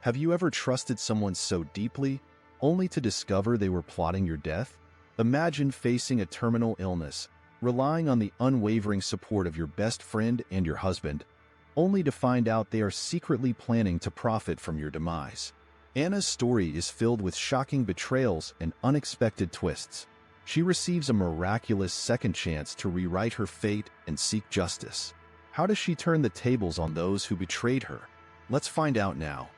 Have you ever trusted someone so deeply, only to discover they were plotting your death? Imagine facing a terminal illness, relying on the unwavering support of your best friend and your husband, only to find out they are secretly planning to profit from your demise. Anna's story is filled with shocking betrayals and unexpected twists. She receives a miraculous second chance to rewrite her fate and seek justice. How does she turn the tables on those who betrayed her? Let's find out now.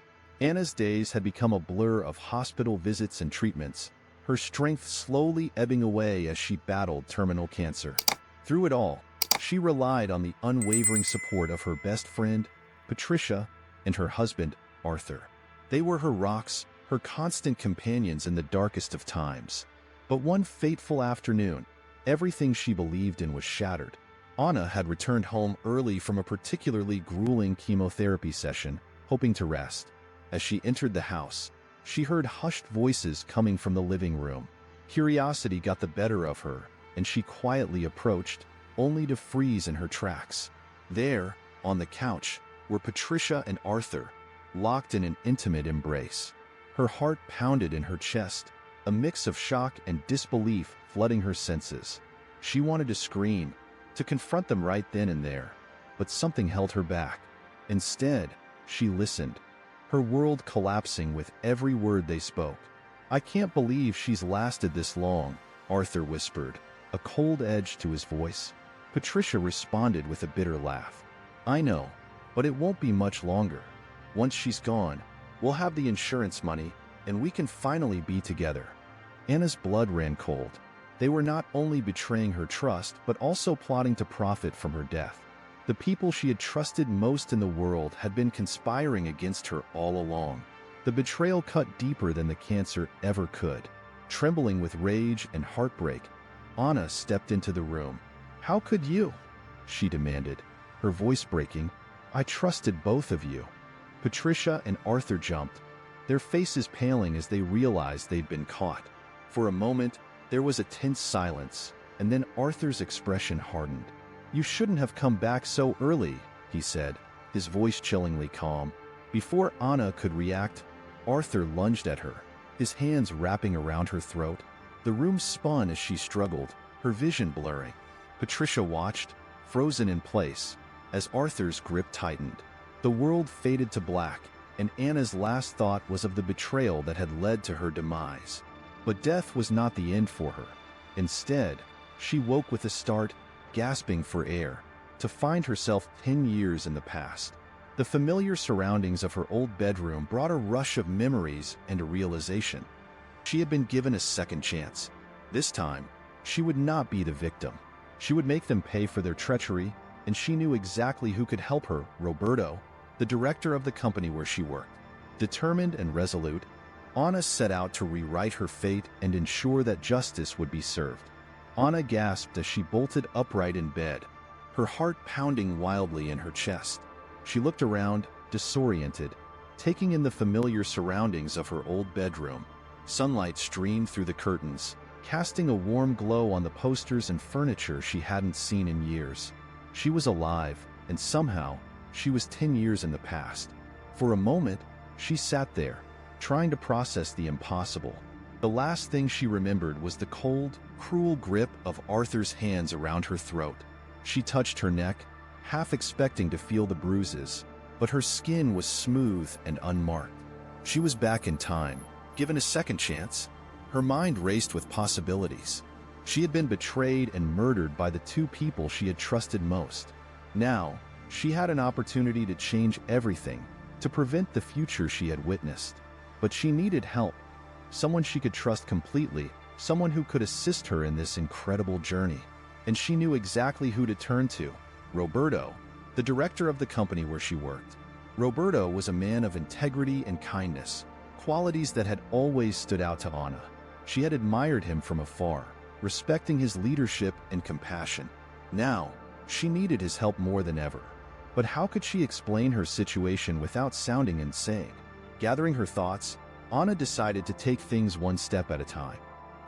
Anna's days had become a blur of hospital visits and treatments, her strength slowly ebbing away as she battled terminal cancer. Through it all, she relied on the unwavering support of her best friend, Patricia, and her husband, Arthur. They were her rocks, her constant companions in the darkest of times. But one fateful afternoon, everything she believed in was shattered. Anna had returned home early from a particularly grueling chemotherapy session, hoping to rest. As she entered the house, she heard hushed voices coming from the living room. Curiosity got the better of her, and she quietly approached, only to freeze in her tracks. There, on the couch, were Patricia and Arthur, locked in an intimate embrace. Her heart pounded in her chest, a mix of shock and disbelief flooding her senses. She wanted to scream, to confront them right then and there, but something held her back. Instead, she listened, her world collapsing with every word they spoke. "I can't believe she's lasted this long," Arthur whispered, a cold edge to his voice. Patricia responded with a bitter laugh. "I know, but it won't be much longer. Once she's gone, we'll have the insurance money, and we can finally be together." Anna's blood ran cold. They were not only betraying her trust, but also plotting to profit from her death. The people she had trusted most in the world had been conspiring against her all along. The betrayal cut deeper than the cancer ever could. Trembling with rage and heartbreak, Anna stepped into the room. "How could you?" she demanded, her voice breaking. "I trusted both of you." Patricia and Arthur jumped, their faces paling as they realized they'd been caught. For a moment, there was a tense silence, and then Arthur's expression hardened. "You shouldn't have come back so early," he said, his voice chillingly calm. Before Anna could react, Arthur lunged at her, his hands wrapping around her throat. The room spun as she struggled, her vision blurring. Patricia watched, frozen in place, as Arthur's grip tightened. The world faded to black, and Anna's last thought was of the betrayal that had led to her demise. But death was not the end for her. Instead, she woke with a start, gasping for air, to find herself 10 years in the past. The familiar surroundings of her old bedroom brought a rush of memories and a realization. She had been given a second chance. This time, she would not be the victim. She would make them pay for their treachery, and she knew exactly who could help her: Roberto, the director of the company where she worked. Determined and resolute, Anna set out to rewrite her fate and ensure that justice would be served. Anna gasped as she bolted upright in bed, her heart pounding wildly in her chest. She looked around, disoriented, taking in the familiar surroundings of her old bedroom. Sunlight streamed through the curtains, casting a warm glow on the posters and furniture she hadn't seen in years. She was alive, and somehow, she was 10 years in the past. For a moment, she sat there, trying to process the impossible. The last thing she remembered was the cold, cruel grip of Arthur's hands around her throat. She touched her neck, half expecting to feel the bruises, but her skin was smooth and unmarked. She was back in time, given a second chance. Her mind raced with possibilities. She had been betrayed and murdered by the two people she had trusted most. Now, she had an opportunity to change everything, to prevent the future she had witnessed. But she needed help. Someone she could trust completely, someone who could assist her in this incredible journey. And she knew exactly who to turn to: Roberto, the director of the company where she worked. Roberto was a man of integrity and kindness, qualities that had always stood out to Anna. She had admired him from afar, respecting his leadership and compassion. Now, she needed his help more than ever. But how could she explain her situation without sounding insane? Gathering her thoughts, Anna decided to take things one step at a time.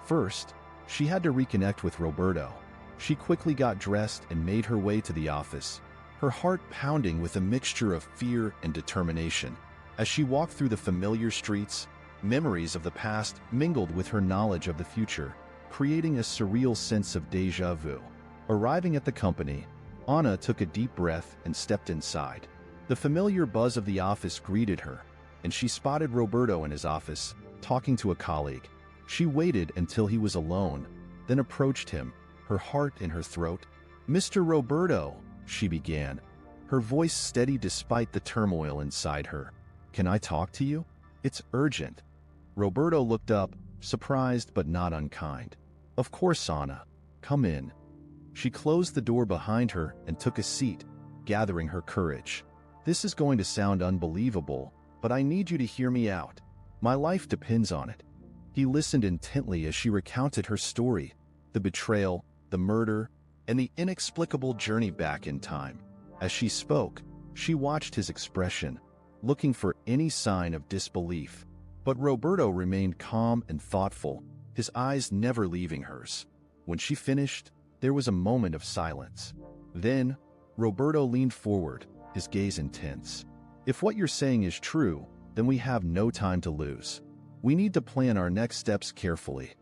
First, she had to reconnect with Roberto. She quickly got dressed and made her way to the office, her heart pounding with a mixture of fear and determination. As she walked through the familiar streets, memories of the past mingled with her knowledge of the future, creating a surreal sense of déjà vu. Arriving at the company, Anna took a deep breath and stepped inside. The familiar buzz of the office greeted her, and she spotted Roberto in his office, talking to a colleague. She waited until he was alone, then approached him, her heart in her throat. "Mr. Roberto," she began, her voice steady despite the turmoil inside her. "Can I talk to you? It's urgent." Roberto looked up, surprised but not unkind. "Of course, Anna. Come in." She closed the door behind her and took a seat, gathering her courage. "This is going to sound unbelievable, but I need you to hear me out. My life depends on it." He listened intently as she recounted her story, the betrayal, the murder, and the inexplicable journey back in time. As she spoke, she watched his expression, looking for any sign of disbelief. But Roberto remained calm and thoughtful, his eyes never leaving hers. When she finished, there was a moment of silence. Then, Roberto leaned forward, his gaze intense. "If what you're saying is true, then we have no time to lose. We need to plan our next steps carefully."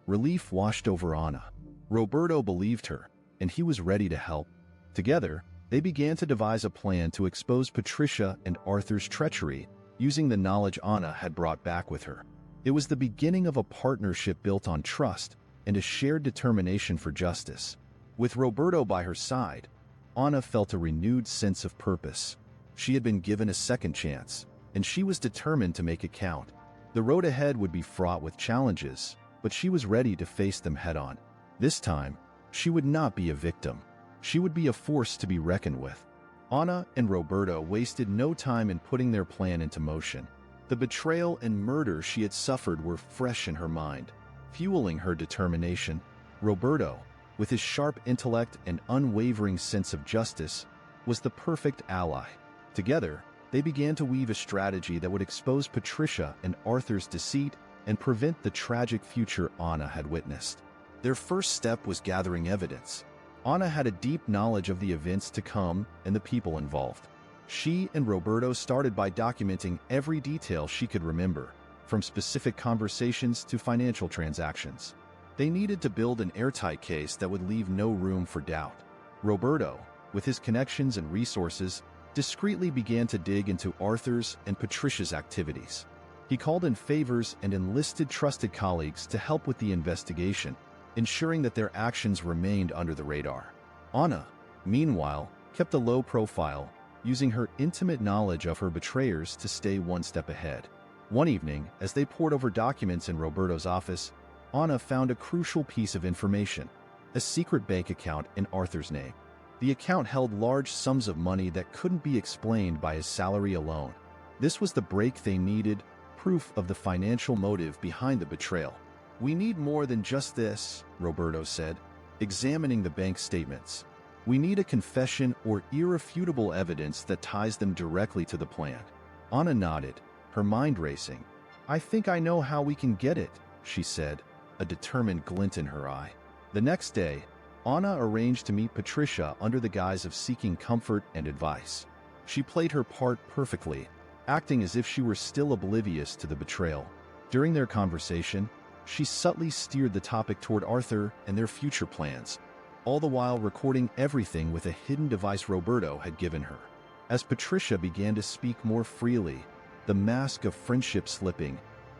Relief washed over Anna. Roberto believed her, and he was ready to help. Together, they began to devise a plan to expose Patricia and Arthur's treachery, using the knowledge Anna had brought back with her. It was the beginning of a partnership built on trust and a shared determination for justice. With Roberto by her side, Anna felt a renewed sense of purpose. She had been given a second chance, and she was determined to make it count. The road ahead would be fraught with challenges, but she was ready to face them head-on. This time, she would not be a victim. She would be a force to be reckoned with. Anna and Roberto wasted no time in putting their plan into motion. The betrayal and murder she had suffered were fresh in her mind, fueling her determination. Roberto, with his sharp intellect and unwavering sense of justice, was the perfect ally. Together, they began to weave a strategy that would expose Patricia and Arthur's deceit and prevent the tragic future Anna had witnessed. Their first step was gathering evidence. Anna had a deep knowledge of the events to come and the people involved. She and Roberto started by documenting every detail she could remember, from specific conversations to financial transactions. They needed to build an airtight case that would leave no room for doubt. Roberto, with his connections and resources, discreetly began to dig into Arthur's and Patricia's activities. He called in favors and enlisted trusted colleagues to help with the investigation, ensuring that their actions remained under the radar. Anna, meanwhile, kept a low profile, using her intimate knowledge of her betrayers to stay one step ahead. One evening, as they pored over documents in Roberto's office, Anna found a crucial piece of information: a secret bank account in Arthur's name. The account held large sums of money that couldn't be explained by his salary alone. This was the break they needed, proof of the financial motive behind the betrayal. "We need more than just this," Roberto said, examining the bank statements. "We need a confession or irrefutable evidence that ties them directly to the plan." Anna nodded, her mind racing. "I think I know how we can get it," she said, a determined glint in her eye. The next day, Anna arranged to meet Patricia under the guise of seeking comfort and advice. She played her part perfectly, acting as if she were still oblivious to the betrayal. During their conversation, she subtly steered the topic toward Arthur and their future plans, all the while recording everything with a hidden device Roberto had given her. As Patricia began to speak more freely, the mask of friendship slipping,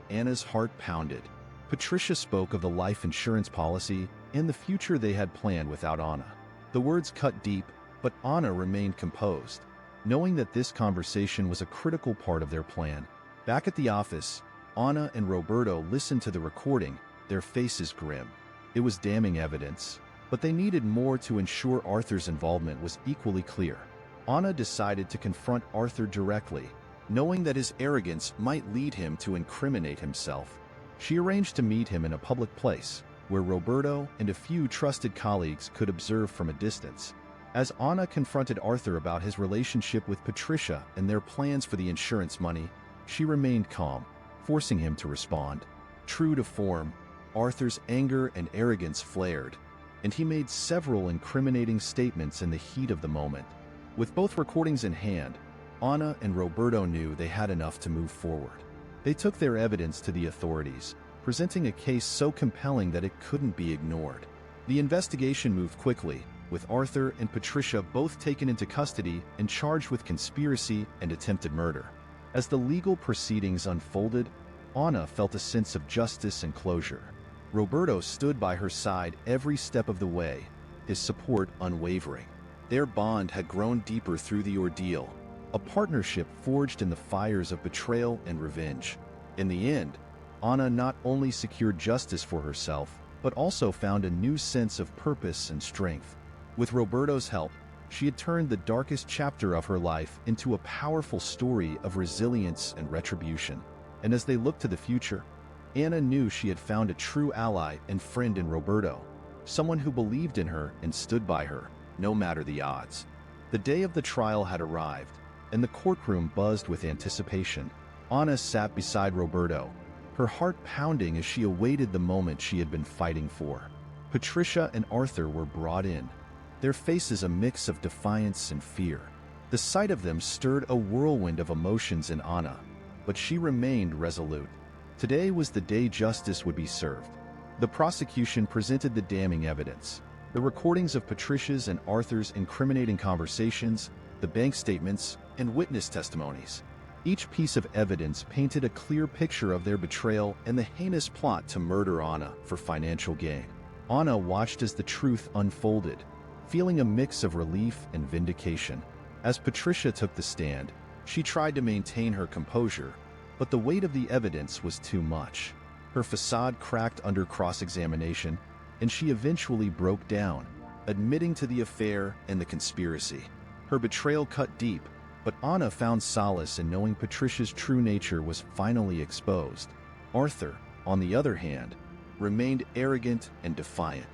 Anna's heart pounded. Patricia spoke of the life insurance policy and the future they had planned without Anna. The words cut deep, but Anna remained composed, knowing that this conversation was a critical part of their plan. Back at the office, Anna and Roberto listened to the recording, their faces grim. It was damning evidence, but they needed more to ensure Arthur's involvement was equally clear. Anna decided to confront Arthur directly, knowing that his arrogance might lead him to incriminate himself. She arranged to meet him in a public place, where Roberto and a few trusted colleagues could observe from a distance. As Anna confronted Arthur about his relationship with Patricia and their plans for the insurance money, she remained calm, forcing him to respond. True to form, Arthur's anger and arrogance flared, and he made several incriminating statements in the heat of the moment. With both recordings in hand, Anna and Roberto knew they had enough to move forward. They took their evidence to the authorities, presenting a case so compelling that it couldn't be ignored. The investigation moved quickly, with Arthur and Patricia both taken into custody and charged with conspiracy and attempted murder. As the legal proceedings unfolded, Anna felt a sense of justice and closure. Roberto stood by her side every step of the way, his support unwavering. Their bond had grown deeper through the ordeal, a partnership forged in the fires of betrayal and revenge. In the end, Anna not only secured justice for herself, but also found a new sense of purpose and strength. With Roberto's help, she had turned the darkest chapter of her life into a powerful story of resilience and retribution. And as they looked to the future, Anna knew she had found a true ally and friend in Roberto, someone who believed in her and stood by her, no matter the odds. The day of the trial had arrived, and the courtroom buzzed with anticipation. Anna sat beside Roberto, her heart pounding as she awaited the moment she had been fighting for. Patricia and Arthur were brought in, their faces a mix of defiance and fear. The sight of them stirred a whirlwind of emotions in Anna, but she remained resolute. Today was the day justice would be served. The prosecution presented the damning evidence: the recordings of Patricia's and Arthur's incriminating conversations, the bank statements, and witness testimonies. Each piece of evidence painted a clear picture of their betrayal and the heinous plot to murder Anna for financial gain. Anna watched as the truth unfolded, feeling a mix of relief and vindication. As Patricia took the stand, she tried to maintain her composure, but the weight of the evidence was too much. Her facade cracked under cross-examination, and she eventually broke down, admitting to the affair and the conspiracy. Her betrayal cut deep, but Anna found solace in knowing Patricia's true nature was finally exposed. Arthur, on the other hand, remained arrogant and defiant.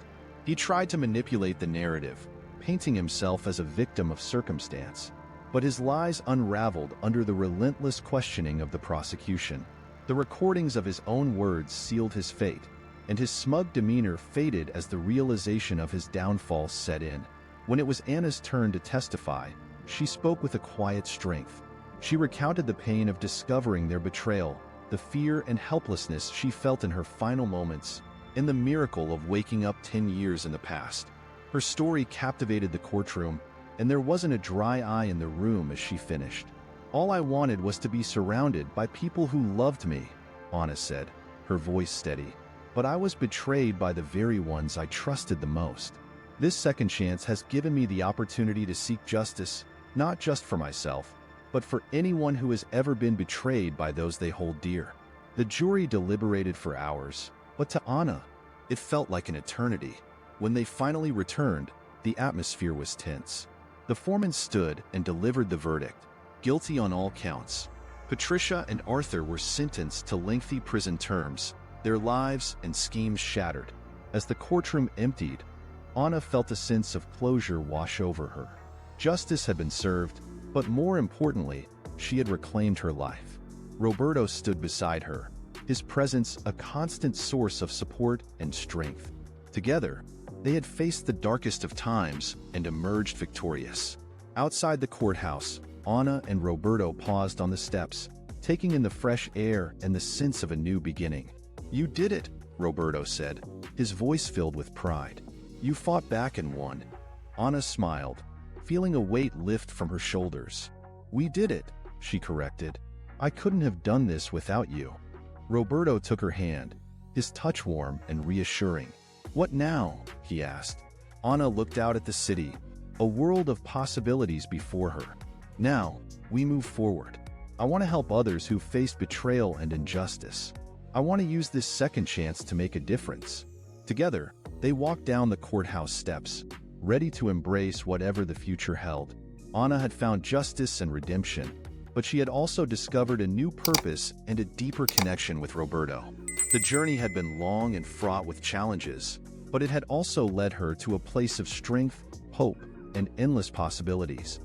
He tried to manipulate the narrative, painting himself as a victim of circumstance. But his lies unraveled under the relentless questioning of the prosecution. The recordings of his own words sealed his fate, and his smug demeanor faded as the realization of his downfall set in. When it was Anna's turn to testify, she spoke with a quiet strength. She recounted the pain of discovering their betrayal, the fear and helplessness she felt in her final moments, and the miracle of waking up 10 years in the past. Her story captivated the courtroom, and there wasn't a dry eye in the room as she finished. "All I wanted was to be surrounded by people who loved me," Anna said, her voice steady. "But I was betrayed by the very ones I trusted the most. This second chance has given me the opportunity to seek justice, not just for myself, but for anyone who has ever been betrayed by those they hold dear." The jury deliberated for hours, but to Anna, it felt like an eternity. When they finally returned, the atmosphere was tense. The foreman stood and delivered the verdict: guilty on all counts. Patricia and Arthur were sentenced to lengthy prison terms, their lives and schemes shattered. As the courtroom emptied, Anna felt a sense of closure wash over her. Justice had been served, but more importantly, she had reclaimed her life. Roberto stood beside her, his presence a constant source of support and strength. Together, they had faced the darkest of times and emerged victorious. Outside the courthouse, Anna and Roberto paused on the steps, taking in the fresh air and the sense of a new beginning. "You did it," Roberto said, his voice filled with pride. "You fought back and won." Anna smiled, feeling a weight lift from her shoulders. "We did it," she corrected. "I couldn't have done this without you." Roberto took her hand, his touch warm and reassuring. "What now?" he asked. Anna looked out at the city, a world of possibilities before her. "Now, we move forward. I want to help others who faced betrayal and injustice. I want to use this second chance to make a difference." Together, they walked down the courthouse steps, ready to embrace whatever the future held. Anna had found justice and redemption, but she had also discovered a new purpose and a deeper connection with Roberto. The journey had been long and fraught with challenges, but it had also led her to a place of strength, hope, and endless possibilities.